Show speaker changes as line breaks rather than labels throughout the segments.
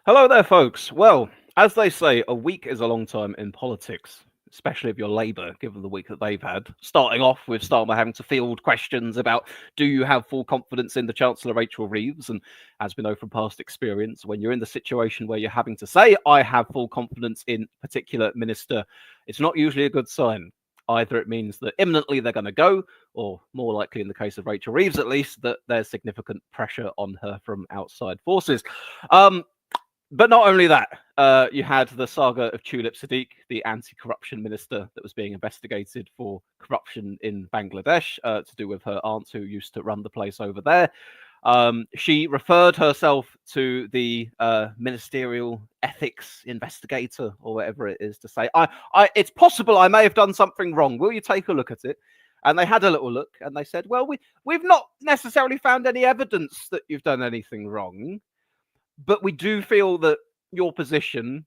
Hello there, folks. Well, as they say, a week is a long time in politics, especially if you're Labour, given the week that they've had. Starting off with Starmer having to field questions about do you have full confidence in the Chancellor Rachel Reeves? And as we know from past experience, when you're in the situation where you're having to say, I have full confidence in a particular minister, it's not usually a good sign. Either it means that imminently they're going to go, or more likely in the case of Rachel Reeves at least, that there's significant pressure on her from outside forces. But not only that, you had the saga of Tulip Siddiq, the anti-corruption minister that was being investigated for corruption in Bangladesh to do with her aunt who used to run the place over there. She referred herself to the ministerial ethics investigator or whatever it is to say, it's possible I may have done something wrong. Will you take a look at it? And they had a little look and they said, well, we've not necessarily found any evidence that you've done anything wrong. But we do feel that your position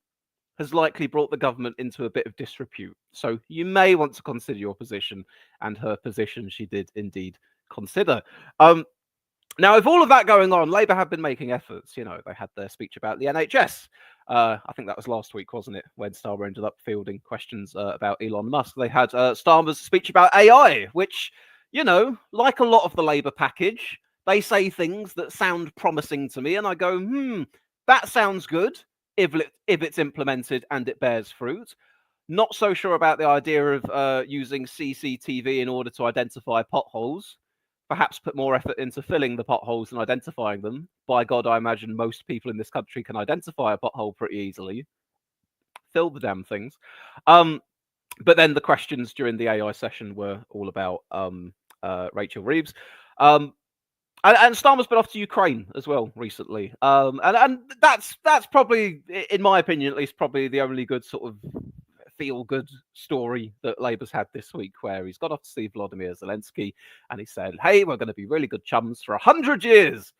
has likely brought the government into a bit of disrepute. So you may want to consider your position, and her position she did indeed consider. Now, with all of that going on, Labour have been making efforts. You know, they had their speech about the NHS. I think that was last week, wasn't it, when Starmer ended up fielding questions about Elon Musk. They had Starmer's speech about AI, which, you know, like a lot of the Labour package, they say things that sound promising to me, and I go, that sounds good if it's implemented and it bears fruit. Not so sure about the idea of using CCTV in order to identify potholes. Perhaps put more effort into filling the potholes and identifying them. By God, I imagine most people in this country can identify a pothole pretty easily. Fill the damn things. But then the questions during the AI session were all about Rachel Reeves. And Starmer's been off to Ukraine as well recently, and that's probably, in my opinion at least, probably the only good sort of feel-good story that Labour's had this week, where he's got off to see Volodymyr Zelensky and he said, "Hey, we're going to be really good chums for 100 years.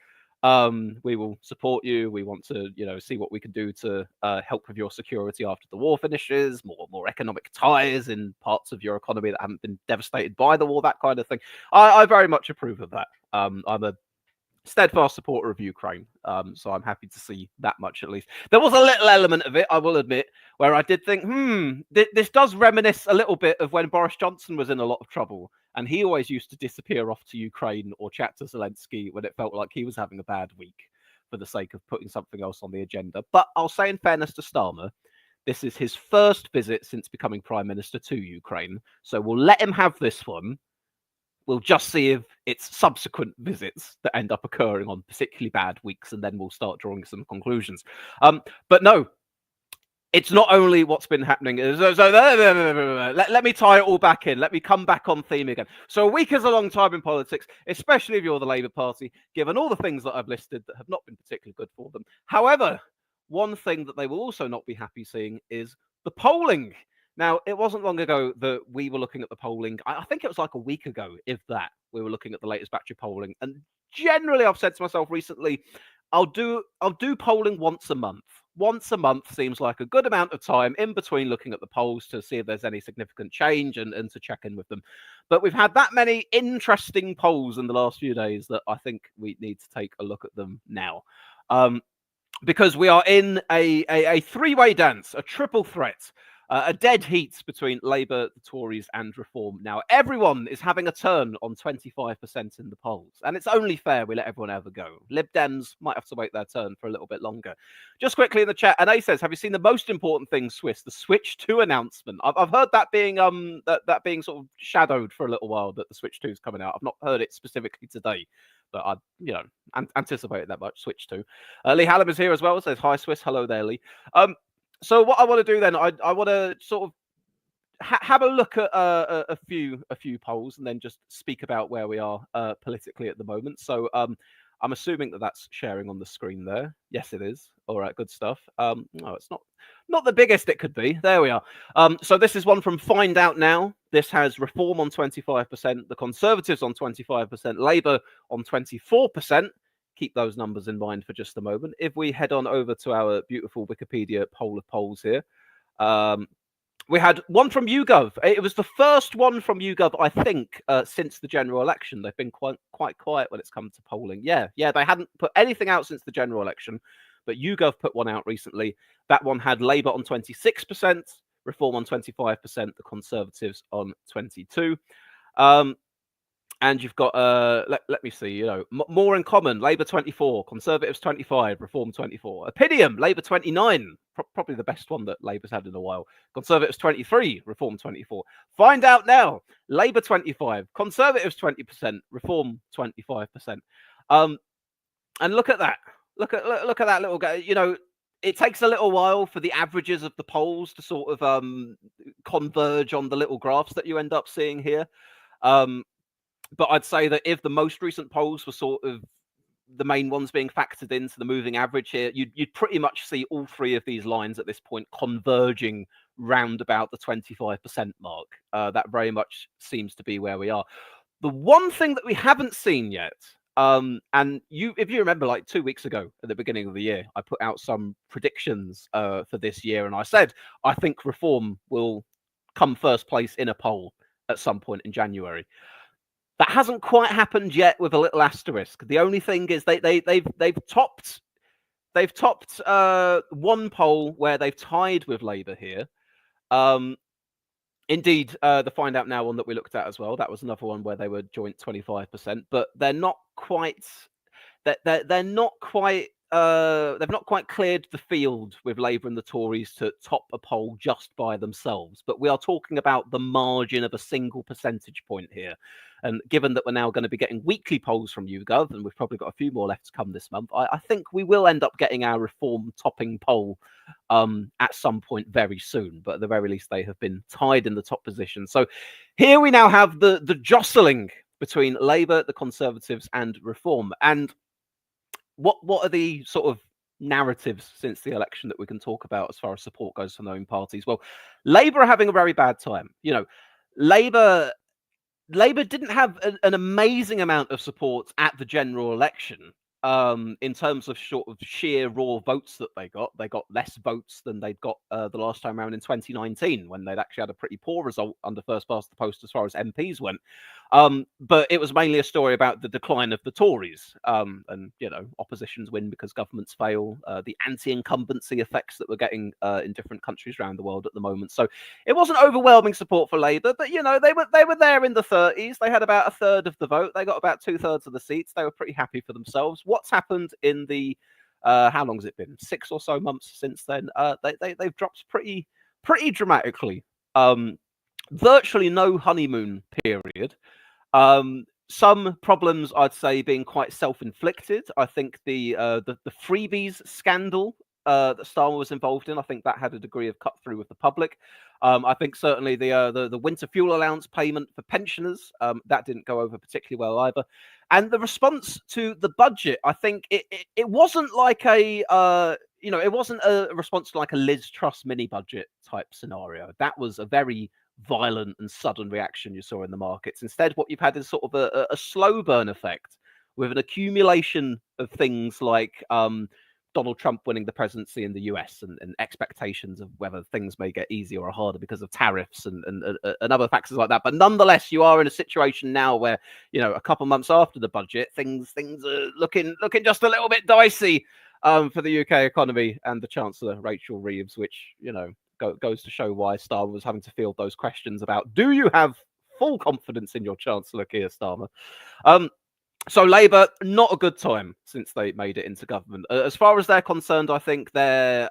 We will support you. We want to, see what we can do to help with your security after the war finishes. More economic ties in parts of your economy that haven't been devastated by the war. That kind of thing. I very much approve of that. I'm a steadfast supporter of Ukraine, so I'm happy to see that much at least. There was a little element of it, I will admit, where I did think, this does reminisce a little bit of when Boris Johnson was in a lot of trouble, and he always used to disappear off to Ukraine or chat to Zelensky when it felt like he was having a bad week for the sake of putting something else on the agenda. But I'll say, in fairness to Starmer, this is his first visit since becoming Prime Minister to Ukraine, so we'll let him have this one. We'll just see if it's subsequent visits that end up occurring on particularly bad weeks, and then we'll start drawing some conclusions. But no, it's not only what's been happening. Let me tie it all back in. Let me come back on theme again. So a week is a long time in politics, especially if you're the Labour Party, given all the things that I've listed that have not been particularly good for them. However, one thing that they will also not be happy seeing is the polling. Now, it wasn't long ago that we were looking at the polling. I think it was like a week ago, if that, we were looking at the latest batch of polling. And generally, I've said to myself recently, I'll do polling once a month. Once a month seems like a good amount of time in between looking at the polls to see if there's any significant change and to check in with them. But we've had that many interesting polls in the last few days that I think we need to take a look at them now. Because we are in a three-way dance, a triple threat. A dead heat between Labour, the Tories, and Reform. Now, everyone is having a turn on 25% in the polls, and it's only fair we let everyone have a go. Lib Dems might have to wait their turn for a little bit longer. Just quickly in the chat, Anae says, "Have you seen the most important thing, Swiss? The Switch 2 announcement." I've heard that being that being sort of shadowed for a little while, that the Switch 2 is coming out. I've not heard it specifically today, but I, anticipated that much. Switch 2. Lee Hallam is here as well. Says, "Hi, Swiss." Hello there, Lee. So what I want to do then, I want to sort of have a look at a few polls and then just speak about where we are politically at the moment. So I'm assuming that that's sharing on the screen there. Yes, it is. All right, good stuff. No, it's not the biggest it could be. There we are. So this is one from Find Out Now. This has Reform on 25%, the Conservatives on 25%, Labour on 24%. Keep those numbers in mind for just a moment. If we head on over to our beautiful Wikipedia poll of polls here, We had one from YouGov. It was the first one from YouGov, I think, since the general election. They've been quite quiet when it's come to polling. Yeah, they hadn't put anything out since the general election, but YouGov put one out recently. That one had Labour on 26%, Reform on 25%, the Conservatives on 22%. And you've got let me see, more in common: Labour 24, Conservatives 25, Reform 24. Opinium: Labour 29, probably the best one that Labour's had in a while. Conservatives 23, Reform 24. Find out now: Labour 25, Conservatives 20%, Reform 25%. And look at that. Look at that little guy. It takes a little while for the averages of the polls to sort of converge on the little graphs that you end up seeing here. But I'd say that if the most recent polls were sort of the main ones being factored into the moving average here, you'd pretty much see all three of these lines at this point converging round about the 25% mark. That very much seems to be where we are. The one thing that we haven't seen yet, and if you remember, like 2 weeks ago at the beginning of the year, I put out some predictions for this year, and I said I think Reform will come first place in a poll at some point in January. That hasn't quite happened yet, with a little asterisk. The only thing is they've topped one poll where they've tied with Labour here. Indeed, the Find Out Now one that we looked at as well, that was another one where they were joint 25%, but they're not quite. They're not quite. They've not quite cleared the field with Labour and the Tories to top a poll just by themselves. But we are talking about the margin of a single percentage point here. And given that we're now going to be getting weekly polls from YouGov, and we've probably got a few more left to come this month, I think we will end up getting our Reform topping poll at some point very soon. But at the very least, they have been tied in the top position. So here we now have the jostling between Labour, the Conservatives, and Reform. And what are the sort of narratives since the election that we can talk about as far as support goes from their own parties? Well, Labour are having a very bad time. Labour didn't have an amazing amount of support at the general election. In terms of sort of sheer raw votes that they got less votes than they'd got the last time around in 2019, when they'd actually had a pretty poor result under first past the post as far as MPs went. But it was mainly a story about the decline of the Tories, and oppositions win because governments fail, the anti-incumbency effects that we're getting in different countries around the world at the moment. So it wasn't overwhelming support for Labour, but they were there in the 30s. They had about a third of the vote. They got about 2/3 of the seats. They were pretty happy for themselves. What's happened in the how long has it been? 6 or so months since then? They've dropped pretty dramatically. Virtually no honeymoon period. Some problems, I'd say, being quite self-inflicted. I think the freebies scandal that Starmer was involved in, I think that had a degree of cut through with the public. I think certainly the winter fuel allowance payment for pensioners, that didn't go over particularly well either. And the response to the budget, I think it wasn't like it wasn't a response to like a Liz Truss mini budget type scenario. That was a very violent and sudden reaction you saw in the markets. Instead, what you've had is sort of a slow burn effect with an accumulation of things like Donald Trump winning the presidency in the US and expectations of whether things may get easier or harder because of tariffs and other factors like that. But nonetheless, you are in a situation now where, a couple months after the budget, things are looking just a little bit dicey for the UK economy and the Chancellor, Rachel Reeves, which, goes to show why Starmer was having to field those questions about, do you have full confidence in your Chancellor, Keir Starmer? So Labour, not a good time since they made it into government. As far as they're concerned, I think their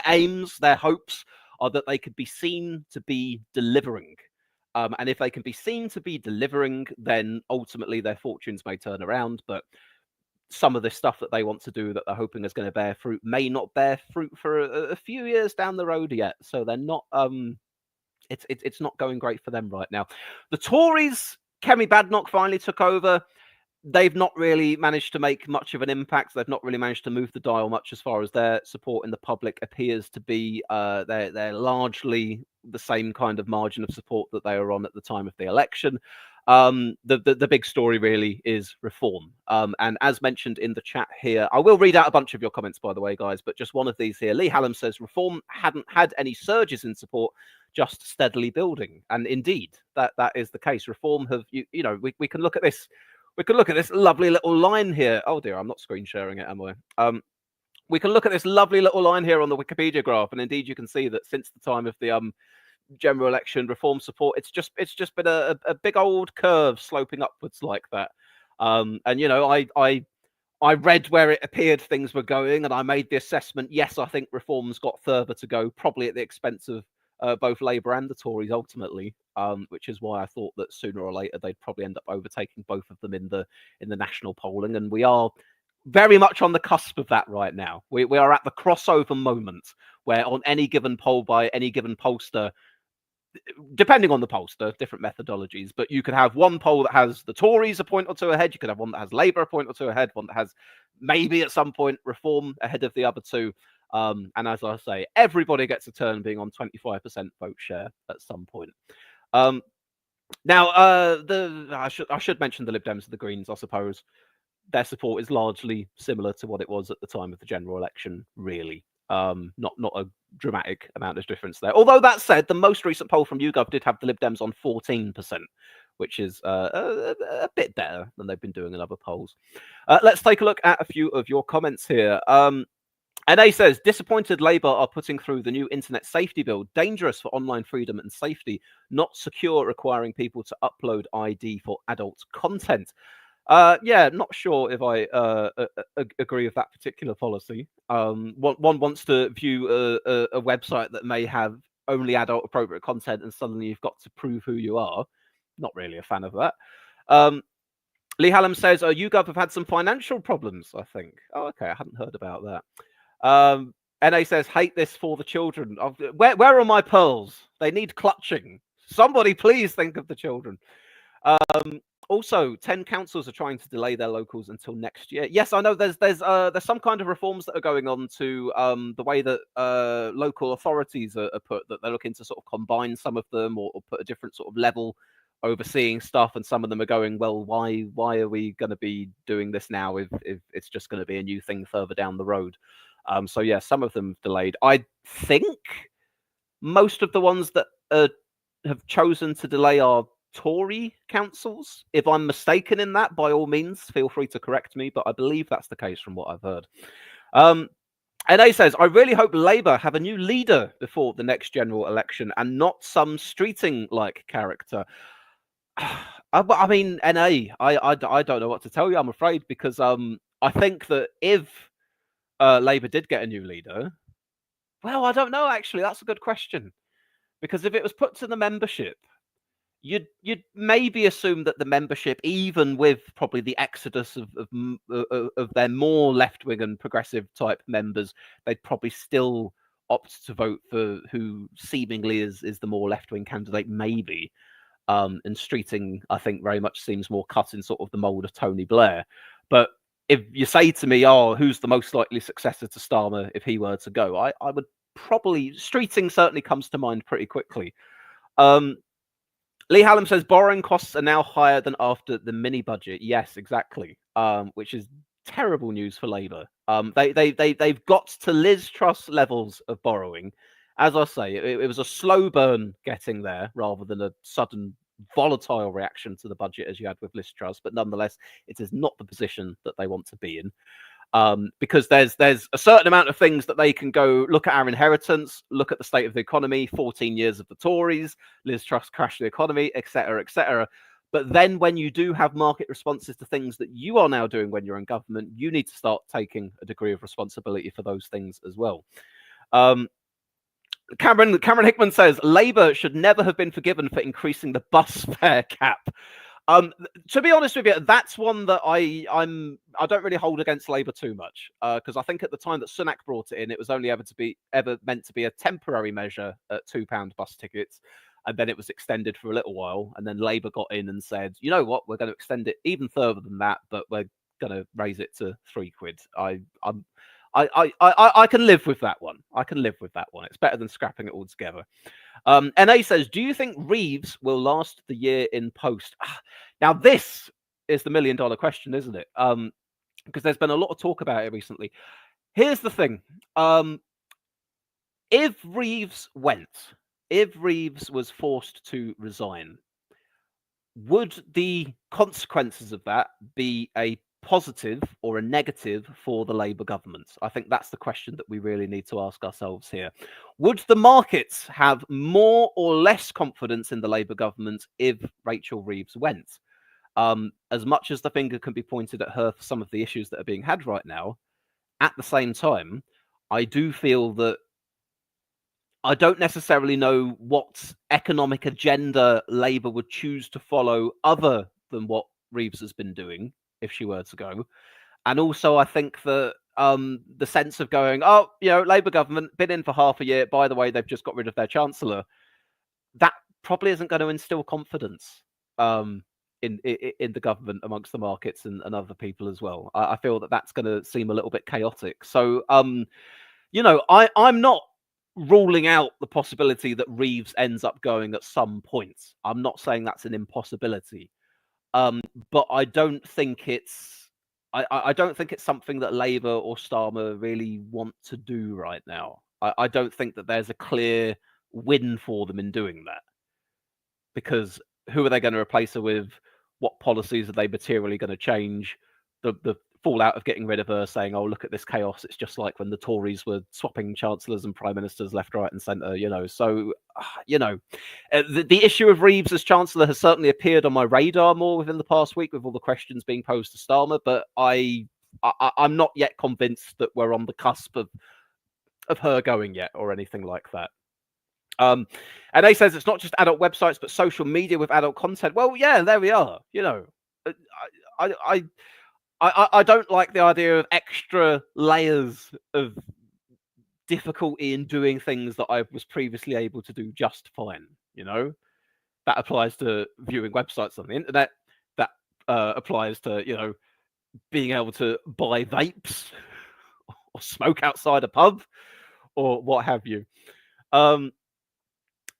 aims, their hopes are that they could be seen to be delivering. And if they can be seen to be delivering, then ultimately their fortunes may turn around. But some of the stuff that they want to do that they're hoping is going to bear fruit may not bear fruit for a few years down the road yet. So they're not. It's not going great for them right now. The Tories, Kemi Badenoch finally took over. They've not really managed to make much of an impact. They've not really managed to move the dial much as far as their support in the public appears to be. They're largely the same kind of margin of support that they were on at the time of the election. The big story really is Reform. And as mentioned in the chat here, I will read out a bunch of your comments, by the way, guys, but just one of these here. Lee Hallam says Reform hadn't had any surges in support just steadily building. And indeed, that is the case. Reform have we can look at this. We can look at this lovely little line here. Oh dear, I'm not screen sharing it, am I? We can look at this lovely little line here on the Wikipedia graph, and indeed you can see that since the time of the general election, reform support, it's just been a big old curve sloping upwards like that. And I read where it appeared things were going, and I made the assessment. Yes, I think reform's got further to go, probably at the expense of both Labour and the Tories ultimately, which is why I thought that sooner or later they'd probably end up overtaking both of them in the national polling. And we are very much on the cusp of that right now. We are at the crossover moment where on any given poll by any given pollster, depending on the pollster, different methodologies, but you could have one poll that has the Tories a point or two ahead. You could have one that has Labour a point or two ahead, one that has maybe at some point Reform ahead of the other two. And as I say, everybody gets a turn being on 25% vote share at some point. Now, I should mention the Lib Dems and the Greens, I suppose. Their support is largely similar to what it was at the time of the general election, really. Not a dramatic amount of difference there. Although that said, the most recent poll from YouGov did have the Lib Dems on 14%, which is a bit better than they've been doing in other polls. Let's take a look at a few of your comments here. NA says, disappointed Labour are putting through the new internet safety bill, dangerous for online freedom and safety, not secure, requiring people to upload ID for adult content. Yeah, not sure if I agree with that particular policy. One wants to view a website that may have only adult appropriate content, and suddenly you've got to prove who you are. Not really a fan of that. Lee Hallam says, YouGov have had some financial problems, I think. Oh, okay, I hadn't heard about that. NA says, hate this for the children. Where are my pearls? They need clutching. Somebody please think of the children. Also, 10 councils are trying to delay their locals until next year. Yes, I know there's some kind of reforms that are going on to the way that local authorities are put, that they're looking to sort of combine some of them or put a different sort of level overseeing stuff, and some of them are going, well, why are we going to be doing this now if it's just going to be a new thing further down the road? So yeah, some of them delayed. I think most of the ones that have chosen to delay are Tory councils. If I'm mistaken in that, by all means, feel free to correct me, but I believe that's the case from what I've heard. NA says, I really hope Labour have a new leader before the next general election and not some streeting-like character. I mean, NA, I don't know what to tell you, I'm afraid, because I think that if Labour did get a new leader, well, I don't know, actually. That's a good question. Because if it was put to the membership, you'd maybe assume that the membership, even with probably the exodus of their more left-wing and progressive type members, they'd probably still opt to vote for who seemingly is the more left-wing candidate, maybe. And Streeting, I think, very much seems more cut in sort of the mold of Tony Blair. But if you say to me, oh, who's the most likely successor to Starmer if he were to go, I would probably, Streeting certainly comes to mind pretty quickly. Lee Hallam says borrowing costs are now higher than after the mini budget. Yes, exactly. Which is terrible news for Labour. They've got to Liz Truss levels of borrowing. As I say, it was a slow burn getting there rather than a sudden volatile reaction to the budget as you had with Liz Truss. But nonetheless, it is not the position that they want to be in. Because there's a certain amount of things that they can go look at our inheritance, look at the state of the economy, 14 years of the Tories, Liz Truss crashed the economy, etc., etc. But then when you do have market responses to things that you are now doing when you're in government, you need to start taking a degree of responsibility for those things as well. Cameron Hickman says Labour should never have been forgiven for increasing the bus fare cap. To be honest with you, that's one that I don't really hold against Labour too much, because I think at the time that Sunak brought it in, it was only ever meant to be a temporary measure at £2 bus tickets, and then it was extended for a little while, and then Labour got in and said, you know what, we're going to extend it even further than that, but we're going to raise it to £3. I can live with that one. I can live with that one. It's better than scrapping it all together. NA says, do you think Reeves will last the year in post? Now, this is the $1 million question, isn't it? Because there's been a lot of talk about it recently. Here's the thing. If Reeves went, if Reeves was forced to resign, would the consequences of that be a positive or a negative for the Labour government? I think that's the question that we really need to ask ourselves here. Would the markets have more or less confidence in the Labour government if Rachel Reeves went? As much as the finger can be pointed at her for some of the issues that are being had right now, at the same time, I do feel that I don't necessarily know what economic agenda Labour would choose to follow other than what Reeves has been doing if she were to go. And also, I think that the sense of going, oh, Labour government been in for half a year. By the way, they've just got rid of their chancellor. That probably isn't going to instill confidence in the government amongst the markets and other people as well. I feel that that's going to seem a little bit chaotic. So, I'm not ruling out the possibility that Reeves ends up going at some point. I'm not saying that's an impossibility, but I don't think it's I don't think it's something that Labour or Starmer really want to do right now. I don't think that there's a clear win for them in doing that, because who are they going to replace her with? What policies are they materially going to change? The fallout of getting rid of her, saying, "Oh, look at this chaos." It's just like when the Tories were swapping chancellors and prime ministers left, right, and centre. So the issue of Reeves as chancellor has certainly appeared on my radar more within the past week, with all the questions being posed to Starmer. But I'm not yet convinced that we're on the cusp of her going yet, or anything like that. And A says it's not just adult websites, but social media with adult content. Well, yeah, there we are. I don't like the idea of extra layers of difficulty in doing things that I was previously able to do just fine. That applies to viewing websites on the internet. That applies to being able to buy vapes or smoke outside a pub or what have you.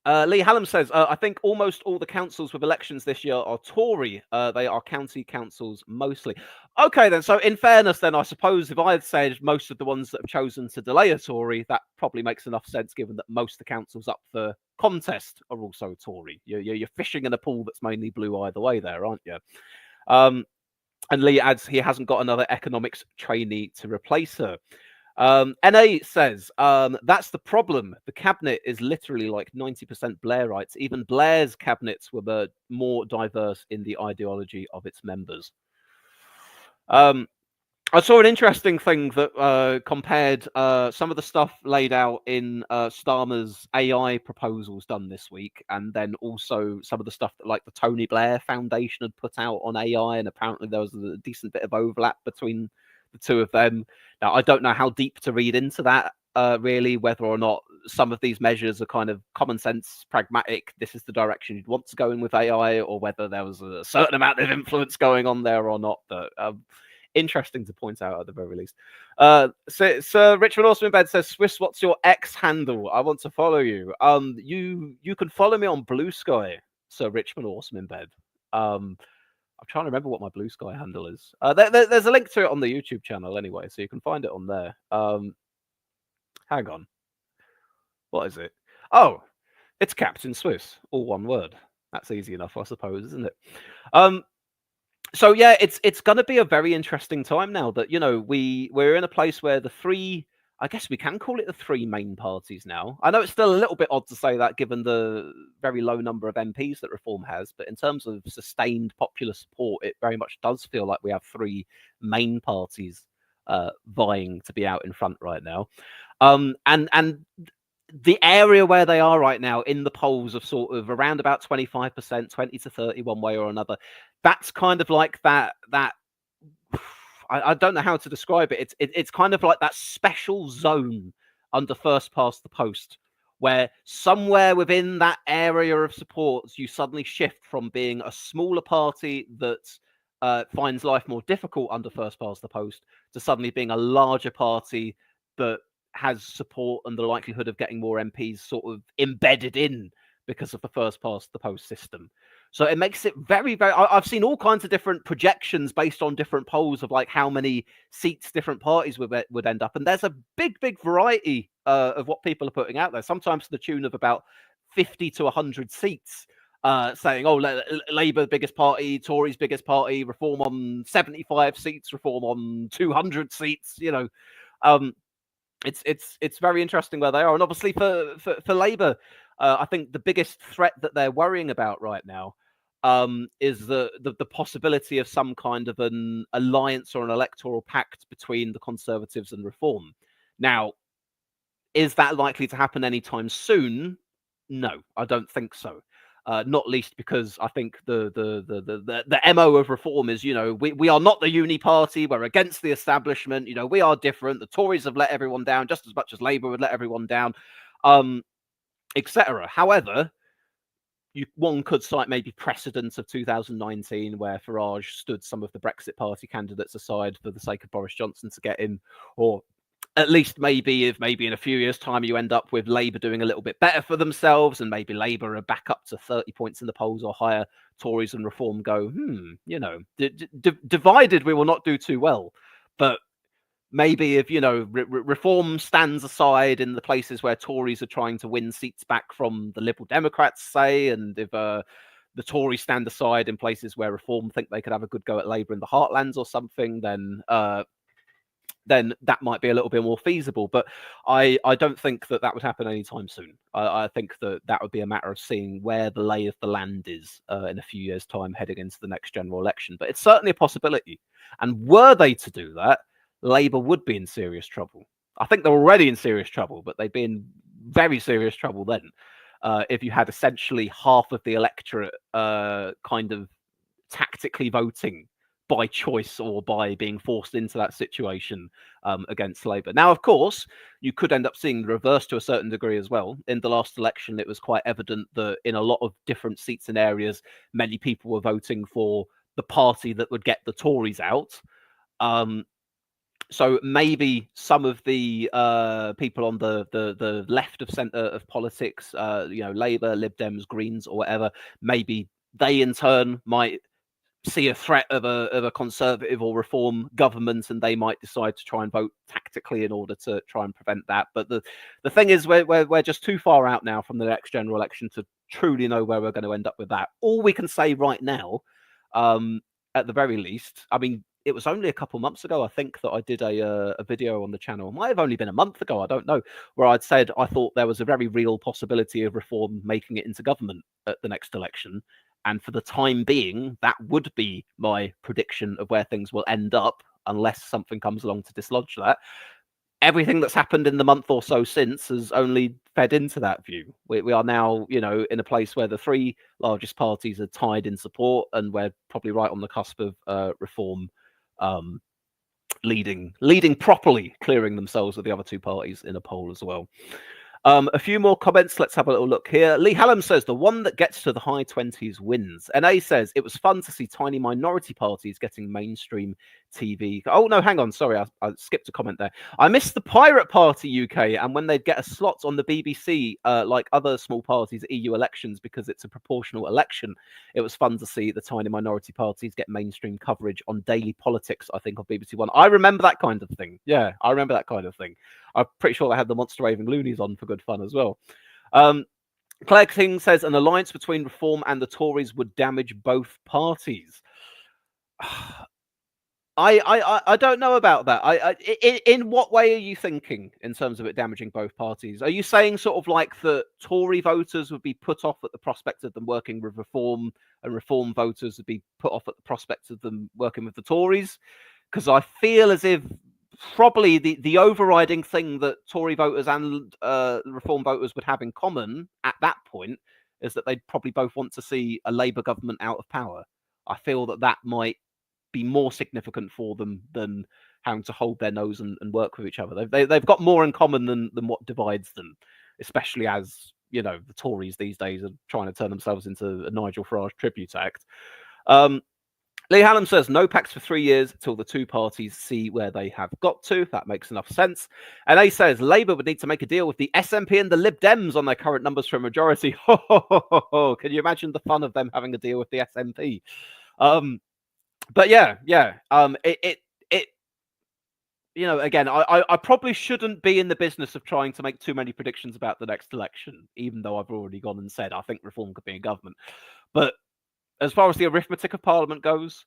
Lee Hallam says, I think almost all the councils with elections this year are Tory. They are county councils mostly. Okay, then. So in fairness, then, I suppose if I had said most of the ones that have chosen to delay a Tory, that probably makes enough sense, given that most of the councils up for contest are also Tory. You're fishing in a pool that's mainly blue either way there, aren't you? And Lee adds he hasn't got another economics trainee to replace her. NA says, that's the problem. The cabinet is literally like 90% Blairites. Even Blair's cabinets were more diverse in the ideology of its members. I saw an interesting thing that compared some of the stuff laid out in Starmer's AI proposals done this week, and then also some of the stuff that like the Tony Blair Foundation had put out on AI, and apparently there was a decent bit of overlap between the two of them. Now, I don't know how deep to read into that, really, whether or not some of these measures are kind of common sense, pragmatic, this is the direction you'd want to go in with AI, or whether there was a certain amount of influence going on there or not. But interesting to point out at the very least. Sir Richard Austin says, Swiss, what's your X handle? I want to follow you. You can follow me on Blue Sky, Sir Richmond Awesome in bed. I'm trying to remember what my Blue Sky handle is. There's a link to it on the YouTube channel anyway, so you can find it on there. Hang on. What is it? Oh, it's Captain Swiss, all one word. That's easy enough, I suppose, isn't it? So yeah, it's going to be a very interesting time now that we're in a place where the three, I guess we can call it the three main parties now. I know it's still a little bit odd to say that given the very low number of MPs that Reform has, but in terms of sustained popular support, it very much does feel like we have three main parties vying to be out in front right now. And the area where they are right now in the polls of sort of around about 25%, 20 to 30 one way or another, that's kind of like that I don't know how to describe it. It's kind of like that special zone under first past the post, where somewhere within that area of supports, you suddenly shift from being a smaller party that finds life more difficult under first past the post to suddenly being a larger party that has support and the likelihood of getting more MPs sort of embedded in because of the first past the post system. So it makes it very, very... I've seen all kinds of different projections based on different polls of like how many seats different parties would end up. And there's a big, big variety of what people are putting out there, sometimes to the tune of about 50 to 100 seats, saying, "Oh, Labour biggest party, Tories biggest party, Reform on 75 seats, Reform on 200 seats." Um, it's very interesting where they are, and obviously for Labour, I think the biggest threat that they're worrying about right now is the possibility of some kind of an alliance or an electoral pact between the Conservatives and Reform. Now, is that likely to happen anytime soon? No, I don't think so. Not least because I think the MO of Reform is, we are not the uni party, we're against the establishment, we are different. The Tories have let everyone down just as much as Labour would let everyone down, etc. However, one could cite maybe precedents of 2019 where Farage stood some of the Brexit Party candidates aside for the sake of Boris Johnson to get in, or at least maybe in a few years' time you end up with Labour doing a little bit better for themselves, and maybe Labour are back up to 30 points in the polls or higher. Tories and Reform go, divided we will not do too well. But maybe if Reform stands aside in the places where Tories are trying to win seats back from the Liberal Democrats, say, and if the Tories stand aside in places where Reform think they could have a good go at Labour in the heartlands or something, then that might be a little bit more feasible. But I don't think that would happen anytime soon. I think that would be a matter of seeing where the lay of the land is in a few years' time heading into the next general election. But it's certainly a possibility. And were they to do that, Labour would be in serious trouble. I think they're already in serious trouble, but they'd be in very serious trouble then if you had essentially half of the electorate kind of tactically voting by choice or by being forced into that situation against Labour. Now, of course, you could end up seeing the reverse to a certain degree as well. In the last election, it was quite evident that in a lot of different seats and areas, many people were voting for the party that would get the Tories out. So maybe some of the people on the left of centre of politics, Labour, Lib Dems, Greens, or whatever, maybe they in turn might see a threat of a Conservative or Reform government, and they might decide to try and vote tactically in order to try and prevent that. But the thing is, we're just too far out now from the next general election to truly know where we're going to end up with that. All we can say right now, at the very least, I mean, it was only a couple months ago, I think, that I did a video on the channel. It might have only been a month ago, I don't know, where I'd said I thought there was a very real possibility of Reform making it into government at the next election. And for the time being, that would be my prediction of where things will end up, unless something comes along to dislodge that. Everything that's happened in the month or so since has only fed into that view. We are now, in a place where the three largest parties are tied in support, and we're probably right on the cusp of Reform leading properly, clearing themselves of the other two parties in a poll as well. A few more comments. Let's have a little look here. Lee Hallam says the one that gets to the high 20s wins. NA says it was fun to see tiny minority parties getting mainstream TV. Oh, no, hang on. Sorry, I skipped a comment there. I missed the Pirate Party UK and when they'd get a slot on the BBC like other small parties at EU elections because it's a proportional election. It was fun to see the tiny minority parties get mainstream coverage on daily politics, I think, on BBC One. I remember that kind of thing. Yeah, I remember that kind of thing. I'm pretty sure they had the Monster Raving Loonies on for good fun as well. Claire King says an alliance between Reform and the Tories would damage both parties. I don't know about that. In what way are you thinking in terms of it damaging both parties? Are you saying sort of like the Tory voters would be put off at the prospect of them working with Reform, and Reform voters would be put off at the prospect of them working with the Tories? Because I feel as if probably the overriding thing that Tory voters and Reform voters would have in common at that point is that they'd probably both want to see a Labour government out of power. I feel that might be more significant for them than having to hold their nose and work with each other. They've got more in common than what divides them, especially as, the Tories these days are trying to turn themselves into a Nigel Farage tribute act. Lee Hallam says, no pacts for 3 years till the two parties see where they have got to. That makes enough sense. And A says, Labour would need to make a deal with the SNP and the Lib Dems on their current numbers for a majority. Can you imagine the fun of them having a deal with the SNP? But yeah. again, I probably shouldn't be in the business of trying to make too many predictions about the next election, even though I've already gone and said I think Reform could be in government. But as far as the arithmetic of Parliament goes,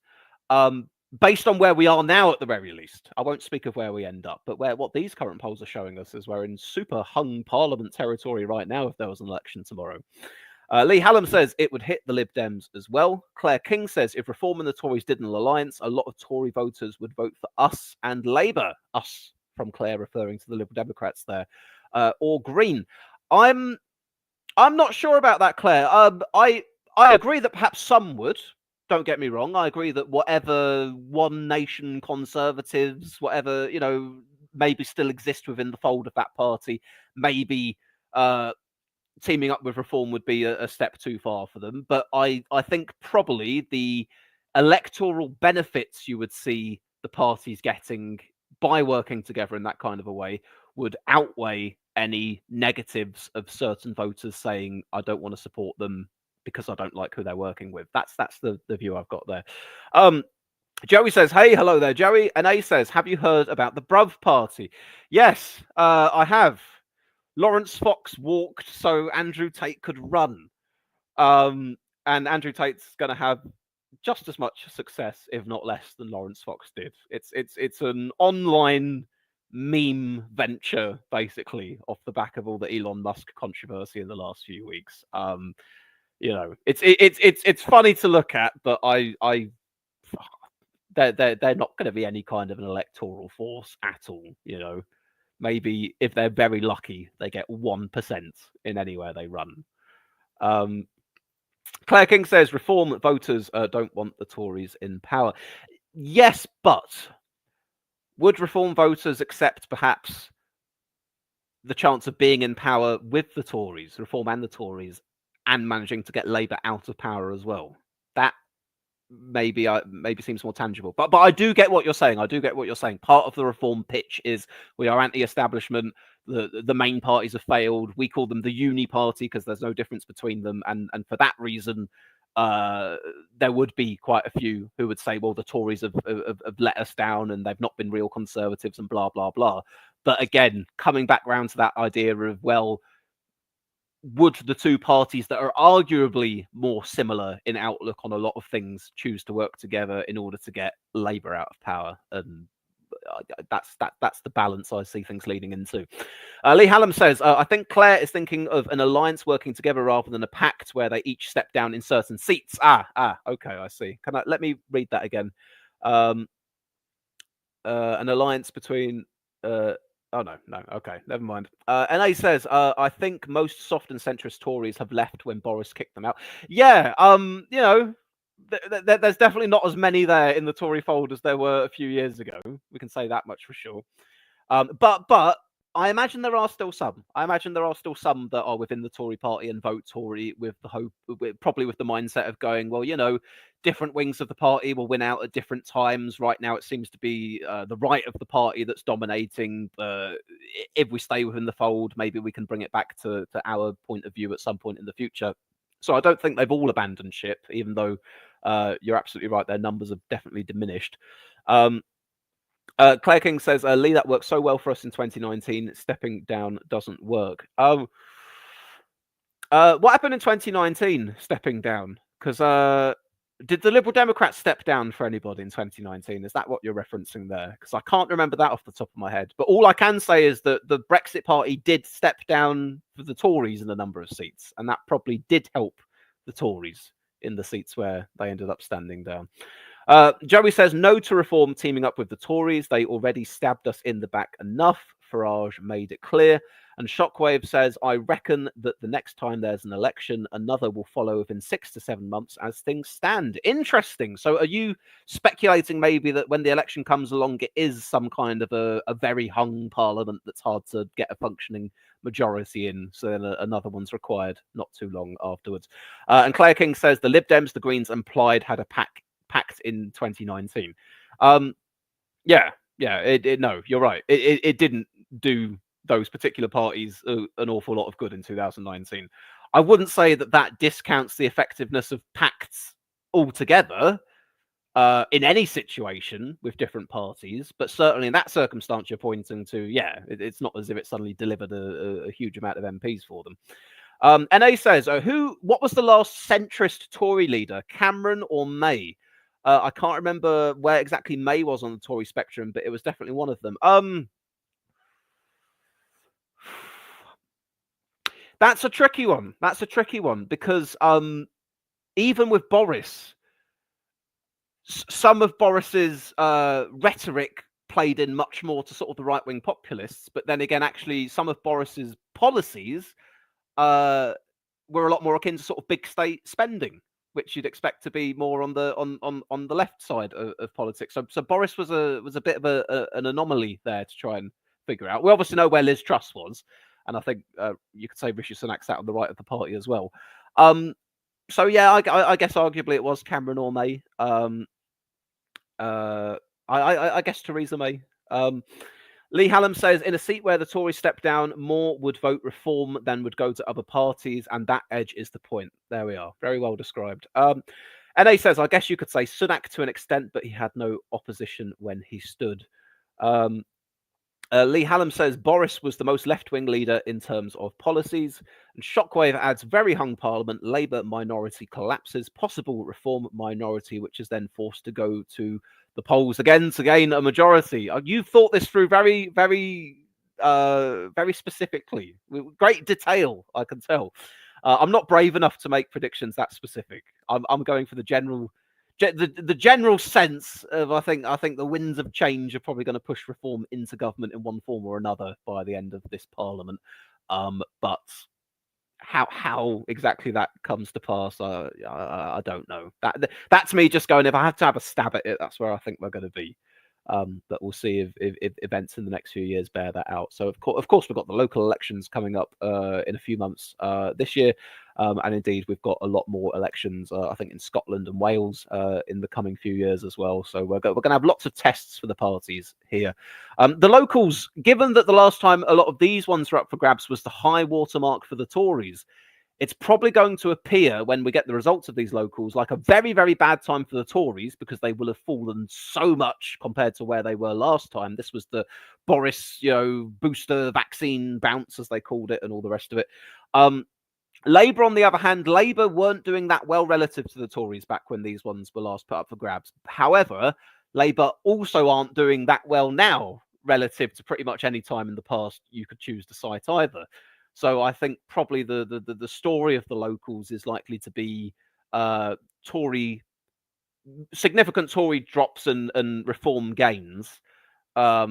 based on where we are now, at the very least, I won't speak of where we end up, but what these current polls are showing us is we're in super hung Parliament territory right now if there was an election tomorrow. Lee Hallam says it would hit the Lib Dems as well. Claire King says if Reform and the Tories did an alliance, a lot of Tory voters would vote for us and Labour. Us, from Claire, referring to the Liberal Democrats there, or Green. I'm not sure about that, Claire. I agree that perhaps some would. Don't get me wrong. I agree that whatever One Nation Conservatives, whatever maybe still exist within the fold of that party, maybe teaming up with Reform would be a step too far for them. But I think probably the electoral benefits you would see the parties getting by working together in that kind of a way would outweigh any negatives of certain voters saying, I don't want to support them because I don't like who they're working with. That's the view I've got there. Joey says, hey, hello there, Joey. And A says, have you heard about the Bruv Party? Yes, I have. Lawrence Fox walked so Andrew Tate could run. And Andrew Tate's going to have just as much success, if not less, than Lawrence Fox did. It's an online meme venture, basically, off the back of all the Elon Musk controversy in the last few weeks. It's funny to look at, but they're not going to be any kind of an electoral force at all. Maybe if they're very lucky, they get 1% in anywhere they run. Claire King says Reform voters don't want the Tories in power. Yes, but would Reform voters accept perhaps the chance of being in power with the Tories, Reform and the Tories, and managing to get Labour out of power as well? That maybe seems more tangible. But I do get what you're saying. Part of the Reform pitch is we are anti-establishment. The main parties have failed. We call them the uni party because there's no difference between them. And for that reason, there would be quite a few who would say, well, the Tories have let us down and they've not been real conservatives and blah, blah, blah. But again, coming back round to that idea of, well, would the two parties that are arguably more similar in outlook on a lot of things choose to work together in order to get Labour out of power? And that's the balance I see things leading into. Lee Hallam says, I think Claire is thinking of an alliance working together rather than a pact where they each step down in certain seats. Okay, I see. Let me read that again. An alliance between oh, no. Okay, never mind. NA says, I think most soft and centrist Tories have left when Boris kicked them out. Yeah, there's definitely not as many there in the Tory fold as there were a few years ago. We can say that much for sure. But I imagine there are still some. That are within the Tory party and vote Tory with the hope, probably with the mindset of going, well, different wings of the party will win out at different times. Right now, it seems to be the right of the party that's dominating. If we stay within the fold, maybe we can bring it back to our point of view at some point in the future. So I don't think they've all abandoned ship, even though you're absolutely right. Their numbers have definitely diminished. Claire King says, Lee, that worked so well for us in 2019. Stepping down doesn't work. What happened in 2019, stepping down? Because did the Liberal Democrats step down for anybody in 2019? Is that what you're referencing there? Because I can't remember that off the top of my head. But all I can say is that the Brexit Party did step down for the Tories in a number of seats. And that probably did help the Tories in the seats where they ended up standing down. Joey says, no to Reform teaming up with the Tories. They already stabbed us in the back enough. Farage made it clear. And Shockwave says, I reckon that the next time there's an election, another will follow within 6 to 7 months as things stand. Interesting. So are you speculating maybe that when the election comes along, it is some kind of a very hung parliament that's hard to get a functioning majority in, so then another one's required not too long afterwards? And Claire King says, the Lib Dems, the Greens and Plaid had a pact in 2019. No, you're right. It didn't do those particular parties an awful lot of good in 2019. I wouldn't say that discounts the effectiveness of pacts altogether. in any situation with different parties, but certainly in that circumstance, you're pointing to, yeah, it's not as if it suddenly delivered a huge amount of MPs for them. NA says, what was the last centrist Tory leader, Cameron or May? I can't remember where exactly May was on the Tory spectrum, but it was definitely one of them. That's a tricky one. That's a tricky one because even with Boris, some of Boris's rhetoric played in much more to sort of the right-wing populists, but then again, actually, some of Boris's policies were a lot more akin to sort of big state spending, which you'd expect to be more on the left side of politics. So Boris was a bit of an anomaly there to try and figure out. We obviously know where Liz Truss was, and I think you could say Rishi Sunak sat on the right of the party as well. So yeah, I guess arguably it was Cameron or May. I guess Theresa May. Lee Hallam says, in a seat where the Tories step down, more would vote reform than would go to other parties, and that edge is the point. There we are. Very well described. NA says, I guess you could say Sunak to an extent, but he had no opposition when he stood. Lee Hallam says Boris was the most left-wing leader in terms of policies. And Shockwave adds, very hung parliament, Labour minority collapses, possible reform minority, which is then forced to go to the polls again to gain a majority. You've thought this through very, very, very specifically, with great detail, I can tell. I'm not brave enough to make predictions that specific. I'm going for the general sense of I think the winds of change are probably going to push reform into government in one form or another by the end of this parliament. But how exactly that comes to pass, I don't know. That's me just going, if I have to have a stab at it, that's where I think we're going to be. But we'll see if events in the next few years bear that out. So of course we've got the local elections coming up in a few months this year, and indeed we've got a lot more elections I think in Scotland and Wales in the coming few years as well. So we're going to have lots of tests for the parties here. The locals, given that the last time a lot of these ones were up for grabs was the high watermark for the Tories, it's probably going to appear when we get the results of these locals like a very, very bad time for the Tories because they will have fallen so much compared to where they were last time. This was the Boris, booster vaccine bounce, as they called it, and all the rest of it. Labour, on the other hand, Labour weren't doing that well relative to the Tories back when these ones were last put up for grabs. However, Labour also aren't doing that well now relative to pretty much any time in the past you could choose to cite either. So I think probably the story of the locals is likely to be significant Tory drops and reform gains. I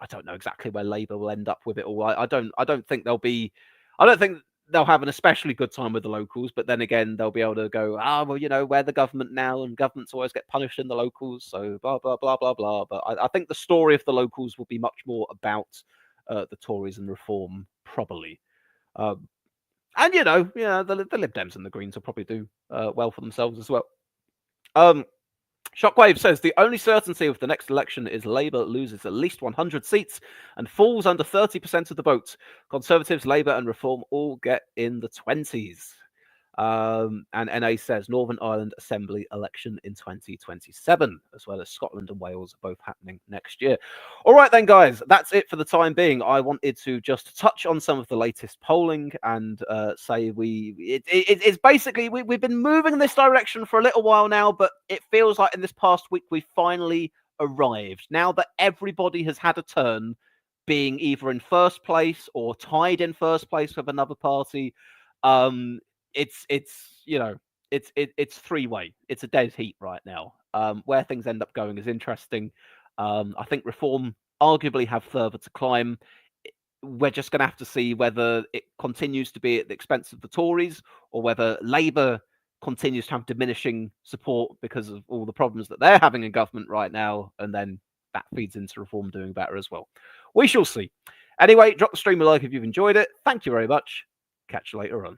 don't know exactly where Labour will end up with it all. I don't think they'll have an especially good time with the locals, but then again they'll be able to go, we're the government now, and governments always get punished in the locals, so blah blah blah blah blah. But I think the story of the locals will be much more about the Tories and reform, probably. And the Lib Dems and the Greens will probably do well for themselves as well. Shockwave says the only certainty of the next election is Labour loses at least 100 seats and falls under 30% of the vote. Conservatives, Labour and Reform all get in the 20s. And NA says Northern Ireland Assembly election in 2027, as well as Scotland and Wales, both happening next year. All right then, guys, that's it for the time being. I wanted to just touch on some of the latest polling and say it's basically we've been moving in this direction for a little while now, but it feels like in this past week we finally arrived. Now that everybody has had a turn, being either in first place or tied in first place with another party. It's three-way. It's a dead heat right now. Where things end up going is interesting. I think Reform arguably have further to climb. We're just going to have to see whether it continues to be at the expense of the Tories or whether Labour continues to have diminishing support because of all the problems that they're having in government right now, and then that feeds into Reform doing better as well. We shall see. Anyway, drop the stream a like if you've enjoyed it. Thank you very much. Catch you later on.